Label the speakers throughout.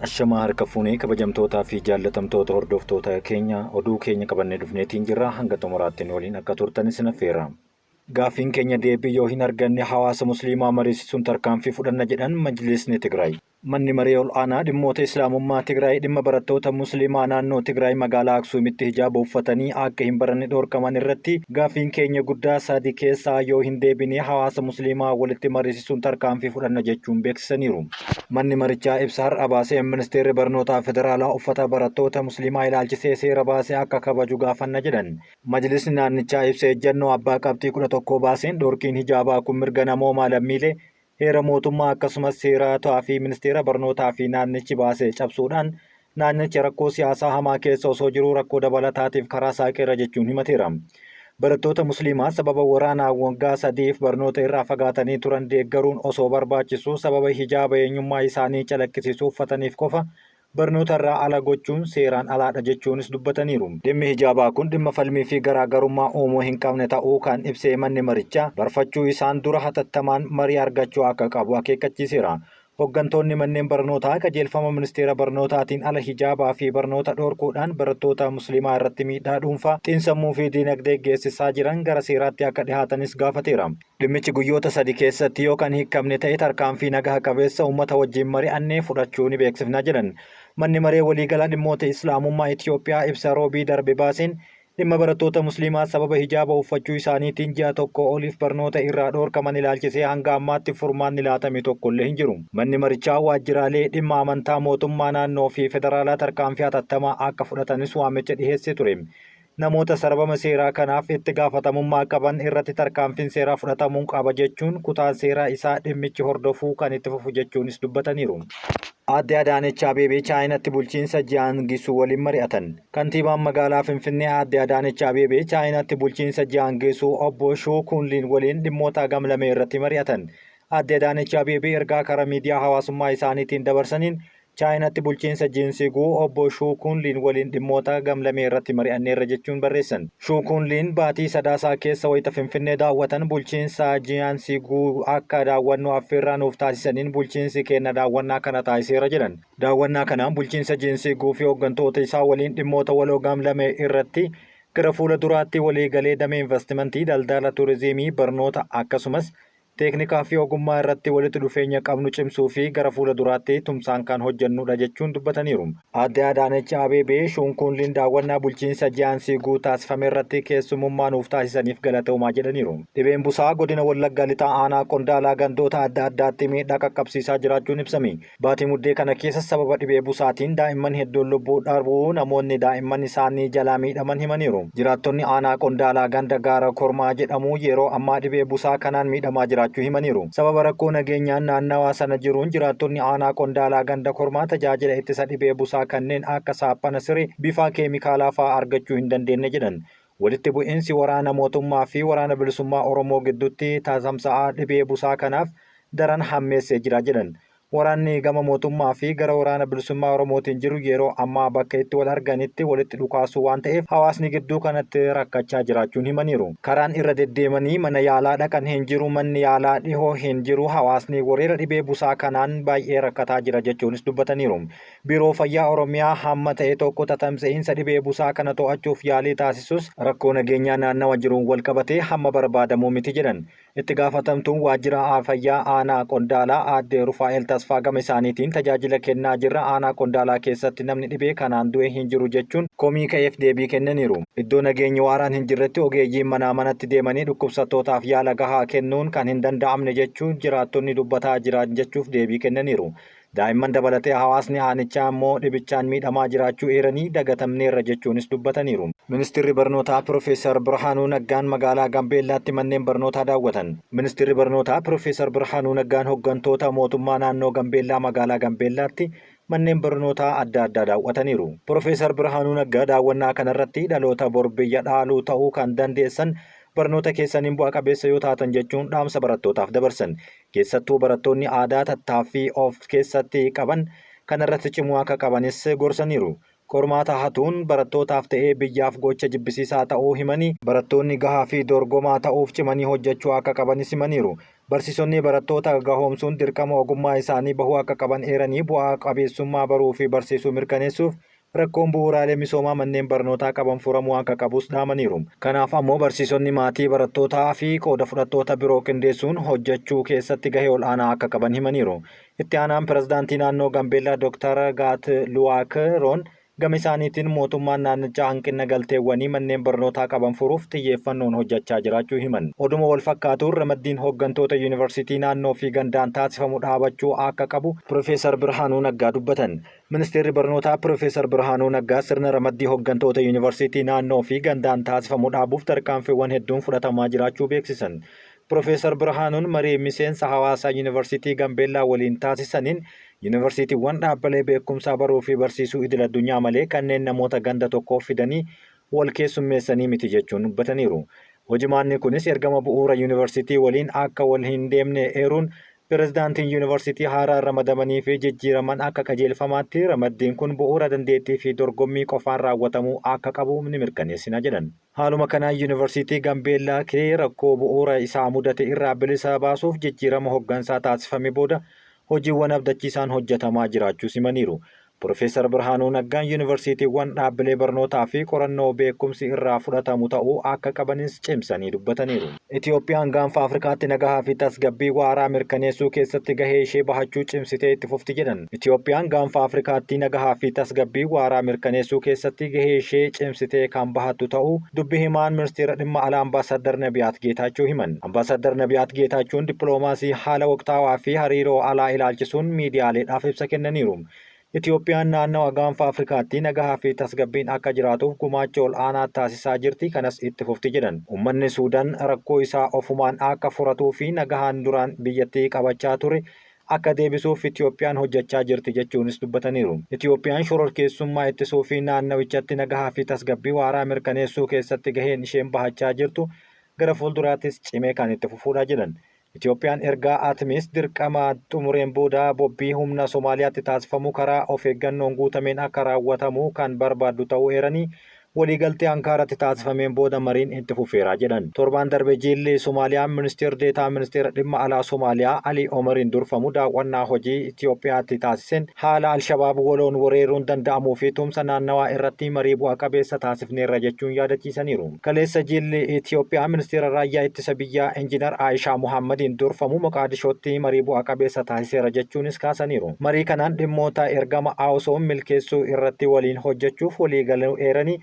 Speaker 1: Ashamaa harka fuunee kabajamtootaa fi jaallatamtoota hordoftoota keenya oduu keenya qabannee dhufneetiin jirra hanga xumuraatti waliin akka turtanis affeerra. Gaaffiin keenya deebii yoo hin arganne hawaasa musliimaa mariisisuun tarkaanfii fudhanna jedhan Majlisni Tigraay. Manni maree ol'aanaa dhimmoota Islaamummaa Tigraay dhimma barattoota musliimaa naannoo Tigraay magaalaa Aksuumitti hijaaba uffatanii akka hin baranne dhorkaman irratti gaaffiin keenya guddaa sadii keessaa yoo hin deebine hawaasa musliimaa walitti mariisisuun tarkaanfii fudhanna jechuun beeksisaniiru. Manni marichaa ibsa har'a baasee ministeerri barnootaa federaalaa uffata barattoota musliimaa ilaalchisee seera baasee akka kabaju gaafanna jedhan. Majlisni naannichaa ibsa ejjennoo abbaa qabxii 11 baaseen dhorkiin hijaabaa kun mirga namoomaa lammiilee heera mootummaa akkasumas seeraa fi ministeera barnootaa fi naannichi baasee cabsuudhaan naannichi rakkoo siyaasaa hamaa keessa osoo jiruu rakkoo dabalataatiif karaa saaqeera jechuun himateera. Barattoota musliimaa sababa waraanaa waggaa 3 barnoota irraa fagaatanii turan deeggaruun osoo barbaachisu sababa hijaaba eenyummaa isaanii calaqqisiisuu uffataniif qofa barnoota irraa ala gochuun seeraan alaadha jechuunis dubbataniiru. Dhimmi hijaabaa kun dhimma falmii fi garaagarummaa uumuu hin qabne ta'uu kan ibsee manni marichaa barfachuu isaan dura hatattamaan marii argachuu akka qabu akeekkachiiseera. Hooggantoonni manneen barnootaa qajeelfama ministeera barnootaatiin ala hijaabaa fi barnoota dhorkuudhaan barattoota musliimaa irratti miidhaa dhuunfaa xiinsammuu fi diinagdee geessisaa jiran gara seeraatti akka dhihaatanis gaafateera. Dhimmichi guyyoota 3 keessatti yoo kan hiikamne ta'e tarkaanfii nagaa qabeessa uummata wajjin mari'annee fudhachuu ni beeksifna jedhan. Manni maree waliigalaa dhimmoota Islaamummaa Itiyoophiyaa ibsa roobii darbe baaseen dhimma barattoota musliimaa sababa hijaaba uffachuu isaaniitiin ji'a tokko oliif barnoota irraa dhorkaman ilaalchisee hanga ammaatti furmaanni laatame tokkollee hin jiru. Manni marichaa waajjiraalee dhimma amantaa mootummaa naannoo fi federaalaa tarkaanfii hatattamaa akka fudhatanis waamicha dhiheessee ture. Namoota sarbama seeraa kanaaf itti gaafatamummaa qaban irratti tarkaanfiin seeraa fudhatamuu qaba jechuun kutaan seeraa isaa dhimmichi hordofuu kan itti fufu jechuunis dubbataniiru. Aadde Adaanech Abeebee Chaayinaatti bulchiinsa Ji'aangisuu waliin mari'atan. Kantiibaan magaalaa Finfinnee Aadde Adaanech Abeebee Chaayinaatti bulchiinsa Ji'aangisuu obbo Shuu Kunliin waliin dhimmoota gamlamee irratti mari'atan. Aadde Adaanech Abeebee ergaa karaa miidiyaa hawaasummaa isaaniitiin dabarsaniin Chaayinaatti bulchiinsa Ji'aangisuu obbo Shuu Kunliin waliin dhimmoota gamlamee irratti mari'anneerra jechuun barreessan. Shuu Kunliin baatii sadaasaa keessa wayita Finfinnee daawwatan bulchiinsa Ji'aangisuu akka daawwannoo affeerraa nuuf taasisaniin bulchiinsi keenya daawwannaa kana taasiseera jedhan. Daawwannaa kanaan bulchiinsa Ji'aangisuu fi hooggantoota isaa waliin dhimmoota waloo gamlamee irratti gara fuula duraatti waliigalee damee investimentii, daldala, turizimii, barnoota akkasumas teeknikaa fi ogummaa irratti walitti dhufeenya qabnu cimsuu fi gara fuula duraatti tumsaan kan hojjannudha jechuun dubbataniiru. Aadde Adaanech Abeebee Shuu Kunliin daawwannaa bulchiinsa Ji'aangisuu taasifame irratti keessummaa nuuf taasisaniif galatoomaa jedhaniiru. Dhibeen busaa godina Wallaggaa lixaa aanaa Qondaalaa gandoota adda addaatti miidhaa qaqqabsiisaa jiraachuun ibsame. Baatii muddee kana keessa sababa dhibee busaatiin daa'imman hedduun lubbuu dhabuu namoonni daa'imman isaanii jalaa miidhaman himaniiru. Jiraattonni aanaa Qondaalaa ganda gaara kormaa jedhamu yeroo ammaa dhibee busaa kanaan miidhamaa jira. Sababa rakkoo nageenyaan naannawaa sana jiruun jiraattonni aanaa Qondaalaa ganda kormaa tajaajila ittisa dhibee busaa kanneen akka saaphana siree bifa keemikaalaa fa'aa argachuu hin dandeenye jedhan. Walitti bu'iinsi waraana mootummaa fi waraana bilisummaa Oromoo gidduutti taasifamsaa dhibee busaa kanaaf daran hammeessee jira jedhan. Waraanni gama mootummaa fi gara waraana bilisummaa Oromootiin jiru yeroo ammaa bakka itti wal arganitti walitti dhukaasuu waan ta'eef hawaasni gidduu kanatti rakkachaa jiraachuun himaniiru. Karaan irra deddeemanii mana yaalaa dhaqan hin jiru, manni yaalaa dhihoo hin jiru, hawaasni weerara dhibee busaa kanaan baay'ee rakkataa jira jechuunis dubbataniiru. Biiroo Fayyaa Oromiyaa hamma ta'e tokko tatamsa'iinsa dhibee busaa kana to'achuuf yaalii taasisus rakkoo nageenyaa naannawa jiruun wal qabatee hamma barbaadamu miti jedhan. Itti gaafatamtuun waajjira fayyaa aanaa Qondaalaa Aadde Rufaa'el Tasfaa gama isaaniitiin tajaajila kennaa jirra aanaa Qondaalaa keessatti namni dhibee kanaan du'e hin jiru jechuun komii ka'eef deebii kennaniiru. Iddoo nageenyi waaraan hin jirretti ogeeyyiin manaa manatti deemanii dhukkubsattootaaf yaala gahaa kennuun kan hin danda'amne jechuun jiraattonni dubbataa jiran jechuuf deebii kennaniiru. Daa'imman dabalatee hawaasni aanichaa immoo dhibichaan miidhamaa jiraachuu eeranii dagatamneerra jechuunis dubbataniiru. Ministeerri barnootaa Piroofeesar Birhaanuu Naggaan magaalaa Gambeellaatti manneen barnootaa daawwatan. Ministeerri barnootaa Piroofeesar Birhaanuu Naggaan hooggantoota mootummaa naannoo Gambeellaa magaalaa Gambeellaatti manneen barnootaa adda addaa daawwataniiru. Piroofeesar Birhaanuu Naggaa daawwannaa kanarratti dhaloota bor biyya dhaaluu ta'uu kan dandeessan barnoota keessaniin bu'a qabeessa yoo taatan jechuun dhaamsa barattootaaf dabarsan. Keessattuu barattoonni aadaa tattaaffii of keessatti qaban kanarratti cimuu akka qabanis gorsaniiru. Qormaata hatuun barattootaaf ta'ee biyyaaf gocha jibbisiisaa ta'uu himanii barattoonni gahaa fi dorgomaa ta'uuf cimanii hojjechuu akka qabanis himaniiru. Barsiisonni barattoota gahoomsuun dirqama ogummaa isaanii bahuu akka qaban eeranii bu'aa qabeessummaa baruu fi barsiisuu mirkaneessuuf rakkoon bu'uuraalee misoomaa manneen barnootaa qaban furamuu akka qabus dhaamaniiru. Kanaaf ammoo barsiisonni maatii barattootaa fi qooda fudhattoota biroo qindeessuun hojjechuu keessatti gahee ol'aanaa akka qaban himaniiru. Itti aanaan pirezidaantii naannoo Gambeellaa Dr. Gaat Luwaakroon gama isaaniitiin mootummaan naannichaa hanqina galteewwanii manneen barnootaa qaban furuuf xiyyeeffannoon hojjechaa jiraachuu himan. Oduma wal fakkaatuun ramaddiin hooggantoota yuunivarsiitii naannoo fi gandaan taasifamu dhaabachuu akka qabu Piroofeesar Birhaanuu Naggaa dubbatan. Ministeerri barnootaa Piroofeesar Birhaanuu Naggaa sirna ramaddii hooggantoota yuunivarsiitii naannoo fi gandaan taasifamu dhaabuuf tarkaanfiiwwan hedduun fudhatamaa jiraachuu beeksisan. Piroofeesar Birhaanuun marii miseensa hawaasaa yuunivarsiitii Gambeellaa waliin taasisaniin yuunivarsiitiiwwan dhaabbilee beekumsaa baruu fi barsiisuu idil addunyaa malee kanneen namoota ganda tokkoof fidanii wal keessummeessanii miti jechuun dubbataniiru. Hojimaanni kunis ergama bu'uura yuunivarsiitii waliin akka wal hin deemne eeruun pirezidaantiin yuunivarsiitii haaraa ramadamanii fi jijjiiraman akka qajeelfamaatti ramaddiin kun bu'uura dandeettii fi dorgommii qofaan raawwatamuu akka qabu ni mirkaneessina jedhan. Haaluma kanaan yuunivarsiitii Gambeellaa rakkoo bu'uura isaa mudate irraa bilisa baasuuf jijjiirama hooggansaa taasifame booda hojiiwwan abdachiisaan hojjetamaa jiraachuu himaniiru. Piroofeesar Birhaanuu Naggaan yuunivarsiitiiwwan dhaabbilee barnootaa fi qorannoo beekumsi irraa fudhatamu ta'uu akka qabanis cimsanii dubbataniiru. Itoophiyaan gaanfa Afrikaatti nagaa fi tasgabbii waaraa mirkaneessuu keessatti gahee ishee bahachuu cimsitee itti fufti jedhan. Itoophiyaan gaanfa Afrikaatti nagaa fi tasgabbii waaraa mirkaneessuu keessatti gahee ishee cimsitee kan bahattu ta'uu dubbi himaan ministeera dhimma alaa Ambaasaddar Nabiyaat Geetaachoo himan. Ambaasaddar Nabiyaat Geetaachoon dippiloomaasii haala waqtaawaa fi hariiroo alaa ilaalchisuun miidiyaaleedhaaf ibsa kennaniiru. Itoophiyaan naannawa gaanfa Afrikaatti nagaa fi tasgabbiin akka jiraatuuf gumaacha ol'aanaa taasisaa jirti kanas itti fufti jedhan. Uummanni Suudaan rakkoo isaa ofumaan akka furatuu fi nagaan duraan biyyattii qabachaa ture akka deebisuuf Itoophiyaan hojjechaa jirti jechuunis dubbataniiru. Itoophiyaan shororkeessummaa ittisuu fi naannawichatti nagaa fi tasgabbii waaraa mirkaneessuu keessatti gaheen isheen bahachaa jirtu gara fuulduraattis cimee kan itti fufuudha jedhan. Itoophiyaan ergaa ATMIS dirqama xumureen booda bobbii humna Somaaliyaatti taasifamu karaa of eeggannoon guutameen akka raawwatamu kan barbaaddu ta'uu eeranii waliigaltee Ankaaratti taasifameen booda mariin itti fufeera jedhan. Torbaan darbe jilli Somaaliyaa ministeera deetaa ministeera dhimma alaa Somaaliyaa Ali Omariin durfamu daawwannaa hojii Itoophiyaatti taasiseen haala Alshabaab waloon weeraruun danda'amuu fi tumsa naannawaa irratti marii bu'a qabeessa taasifneerra jechuun yaadachiisaniiru. Kaleessa jilli Itoophiyaa ministeera raayyaa ittisa biyyaa Injiinar Aayishaa Muhammadiin durfamu Moqaadishootti marii bu'a qabeessa taasiseera jechuunis kaasaniiru. Marii kanaan dhimmoota ergama AWSOon milkeessuu irratti waliin hojjechuuf waliigaluu eeranii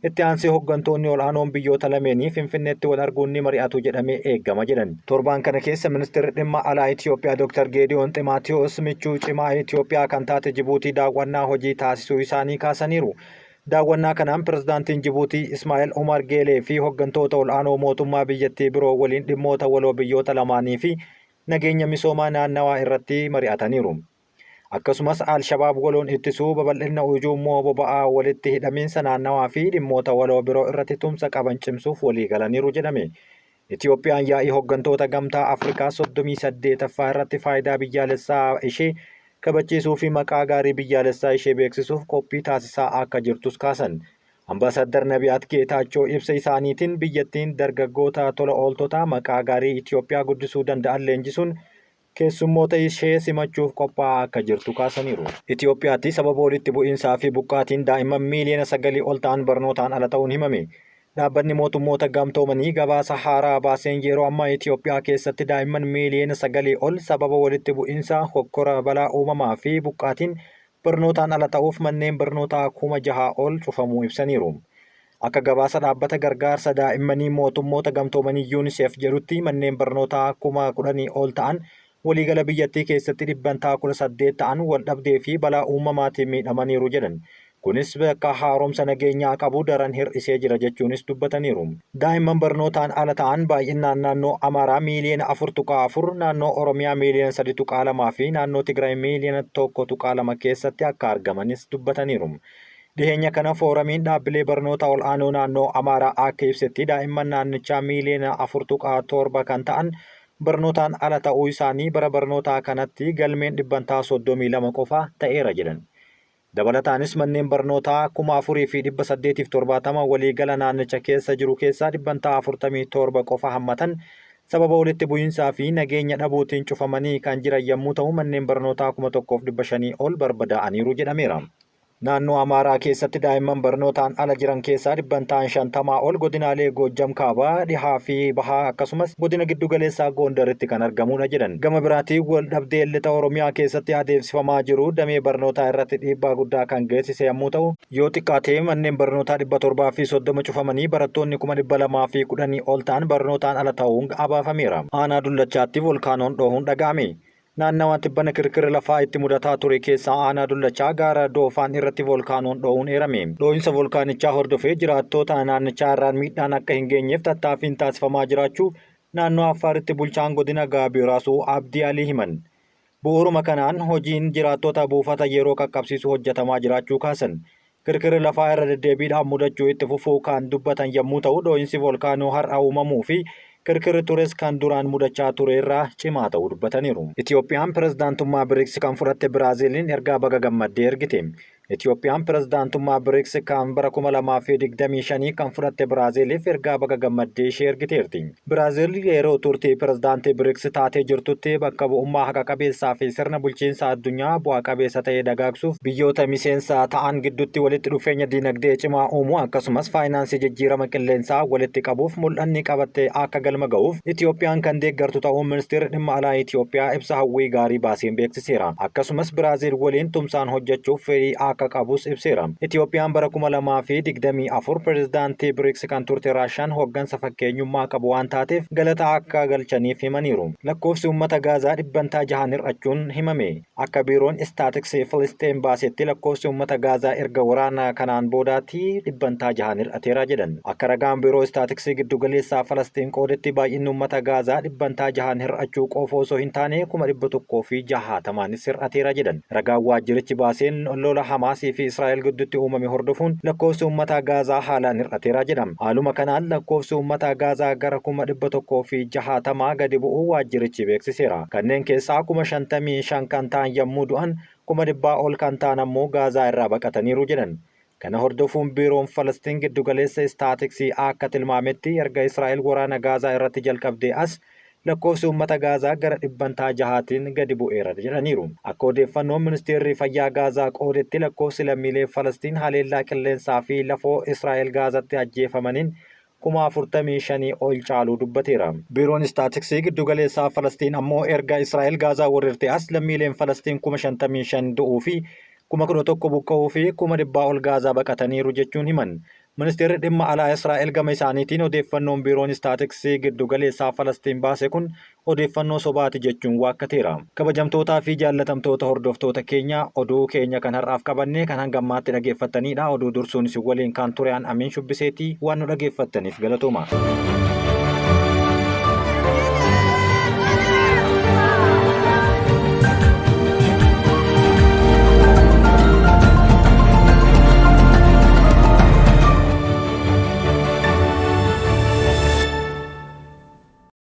Speaker 1: itti aansee hooggantoonni ol'aanoon biyyoota lameenii Finfinneetti wal arguun ni mari'atu jedhamee eegama jedhan. Torbaan kana keessa ministeerri dhimma alaa Itoophiyaa Dr. Geediyoon Ximaatiyoos michuu cimaa Itoophiyaa kan taate Jibuutii daawwannaa hojii taasisuu isaanii kaasaniiru. Daawwannaa kanaan pirezidaantiin Jibuutii Ismaa'eel Umar Geelee fi hooggantoota ol'aanoo mootummaa biyyattii biroo waliin dhimmoota waloo biyyoota lamaanii fi nageenya misoomaa naannawaa irratti mari'ataniiru. Akkasumas Alshabaab waloon ittisuu babal'ina ujummoo boba'aa walitti hidhamiinsa naannawaa fi dhimmoota waloo biroo irratti tumsa qaban cimsuuf walii galaniiru jedhame. Itoophiyaan yaa'ii hooggantoota gamtaa Afrikaa 38ffaa irratti faayidaa biyyaalessaa ishee kabachiisuu fi maqaa gaarii biyyaalessaa ishee beeksisuuf qophii taasisaa akka jirtus kaasan. Ambaasaddar Nabiyaat Geetaachoo ibsa isaaniitiin biyyattiin dargaggoota tola ooltota maqaa gaarii Itoophiyaa guddisuu danda'an leenjisuun keessummoota ishee simachuuf qophaa'aa akka jirtu kaasaniiru. Itoophiyaatti sababa walitti bu'iinsaa fi buqqaatiin daa'imman miiliyoona 9 ol ta'an barnootaan ala ta'uun himame. Dhaabbanni mootummoota gamtoomanii gabaasa haaraa baaseen yeroo ammaa Itoophiyaa keessatti daa'imman miiliyoona 9 ol sababa walitti bu'iinsaa, hokkora balaa uumamaa fi buqqaatiin barnootaan ala ta'uuf manneen barnootaa 6,000 ol cufamuu ibsaniiru. Akka gabaasa dhaabbata gargaarsa daa'immanii mootummoota gamtoomanii UNICEF jedhutti manneen barnootaa 10,000 ol ta'an waliigala biyyattii keessatti 18 ta'an wal dhabdee fi balaa uumamaatiin miidhamaniiru jedhan. Kunis bakka haaromsa nageenyaa qabu daran hir'isee jira jechuunis dubbataniiru. Daa'imman barnootaan ala ta'an baay'inaan naannoo Amaaraa miiliyoona 4.4, naannoo Oromiyaa miiliyoona 3.2 fi naannoo Tigraay miiliyoona 1.2 keessatti akka argamanis dubbataniiru. Dhiheenya kana fooramiin dhaabbilee barnoota ol'aanoo naannoo Amaaraa akka ibsetti daa'imman naannichaa miiliyoona 4.7 kan ta'an barnootaan ala ta'uu isaanii bara barnootaa kanatti galmeen 32 qofa ta'eera jedhan. Dabalataanis manneen barnootaa 4,870 waliigala naannicha keessa jiru keessaa 47 qofa hammatan sababa walitti bu'iinsaa fi nageenya dhabuutiin cufamanii kan jiran yommuu ta'u manneen barnootaa 1,500 ol barbadaa'aniiru jedhameera. Naannoo Amaaraa keessatti daa'imman barnootaan ala jiran keessaa 50% ol godinaalee Goojjam Kaabaa, Dhihaa fi Bahaa akkasumas godina giddu galeessaa Gondaritti kan argamudha jedhan. Gama biraatiin wal dhabdee lixa Oromiyaa keessatti adeemsifamaa jiru damee barnootaa irratti dhiibbaa guddaa kan geessise yommuu ta'u, yoo xiqqaatee manneen barnootaa 730 cufamanii barattoonni 210 ol ta'an barnootaan ala ta'uun abaafameera. Aanaa Dullachaatti volkaanoon dhoohuun dhaga'ame. Naannawaa tibbana kirkira lafaa itti mudataa ture keessaa aanaa Dullachaa gaara Doofaan irratti volkaanoon dhoohuun eerame. Dhoohinsa volkaanichaa hordofee jiraattota naannichaa irraan miidhaan akka hin geenyeef tattaaffiin taasifamaa jiraachuu naannoo Affaaritti bulchaan godina Gaabii Raasuu Abdii Alii himan. Bu'uuruma kanaan hojiin jiraattota buufata yeroo qaqqabsiisu hojjetamaa jiraachuu kaasan. Kirkirri lafaa irra deddeebiidhaan mudachuu itti fufuu kan dubbatan yommuu ta'u dhoohinsi volkaanoo har'a uumamuu fi kirkirri tures kan duraan mudachaa ture irraa cimaa ta'uu dubbataniiru. Itiyoophiyaan pirezidaantummaa BRICS kan fudhatte Biraaziiliin ergaa baga gammaddee ergite. Itiyoophiyaan pirezidaantummaa BRICS kan bara 2025 kan fudhatte Biraaziiliif ergaa baga gammaddee ishee ergiteerti. Biraaziil yeroo turtii pirezidaantii BRICS taatee jirtutti bakka bu'ummaa haqa qabeessaa fi sirna bulchiinsa addunyaa bu'a qabeessa ta'ee dagaagsuuf biyyoota miseensa ta'an gidduutti walitti dhufeenya dinagdee cimaa uumuu akkasumas faayinaansii jijjiirama qilleensaa walitti qabuuf mul'anni qabattee akka galma ga'uuf Itiyoophiyaan kan deeggartu ta'uu ministeerri dhimma alaa Itiyoophiyaa ibsa hawwii gaarii baaseen beeksiseera. Akkasumas Biraaziil waliin tumsaan hojjechuuf fedhii akka qabus ibseera. Itiyoophiyaan bara 2024 pirezidaantii BRICS kan turte Raashaan hooggansa fakkeenyummaa qabu waan taateef galata akka galchaniif himaniiru. Lakkoofsi uummata Gaazaa 600 hir'achuun himame. Akka biiroon istaatiksii Filisxeen baasetti lakkoofsi uummata Gaazaa erga waraana kanaan boodaatti 600 hir'ateera jedhan. Akka ragaan biiroo istaatiksii giddu galeessaa Filisxeen qoodetti baay'inni uummata Gaazaa 600 hir'achuu qofa osoo hin taane 160 hir'ateera jedhan. Ragaan waajjirichi baaseen lola Hamaasii fi Israa'el gidduutti uumame hordofuun lakkoofsi uummata Gaazaa haalaan hir'ateera jedhama. Haaluma kanaan lakkoofsi uummata Gaazaa gara 160 gadi bu'uu waajjirichi beeksiseera. Kanneen keessaa 55,000 kan ta'an yommuu du'an 100 ol kan ta'an ammoo Gaazaa irraa baqataniiru jedhan. Kana hordofuun biiroon Filisxeen giddu galeessa istaatiksii akka tilmaametti erga Israa'el waraana Gaazaa irratti jalqabdee as lakkoofsi uummata Gaazaa gara 600 gadi bu'eera jedhaniiru. Akka odeeffannoon ministeerri fayyaa Gaazaa qoodetti lakkoofsi lammiilee Filisxeen haleellaa qilleensaa fi lafoo Israa'el Gaazatti ajjeefamaniin 45,000 ol caaluu dubbateera. Biiroon istaatiksii giddu galeessaa Filisxeen ammoo erga Israa'el Gaazaa weerarte as lammiileen Filisxeen 55,000 du'uu fi 11,000 buqqa'uu fi 100 ol Gaazaa baqataniiru jechuun himan. Ministeerri dhimma alaa Israa'el gama isaaniitiin odeeffannoon biiroon istaatiksii giddu galeessaa Filisxeen baase kun odeeffannoo sobaati jechuun waakkateera. Kabajamtootaa fi jaallatamtoota hordoftoota keenya oduu keenya kan har'aaf qabannee kan hanga ammaatti dhaggeeffattanidha. Oduu dursuun isin waliin kan ture an Amiin Shubbiseetii waan nu dhaggeeffattaniif galatooma.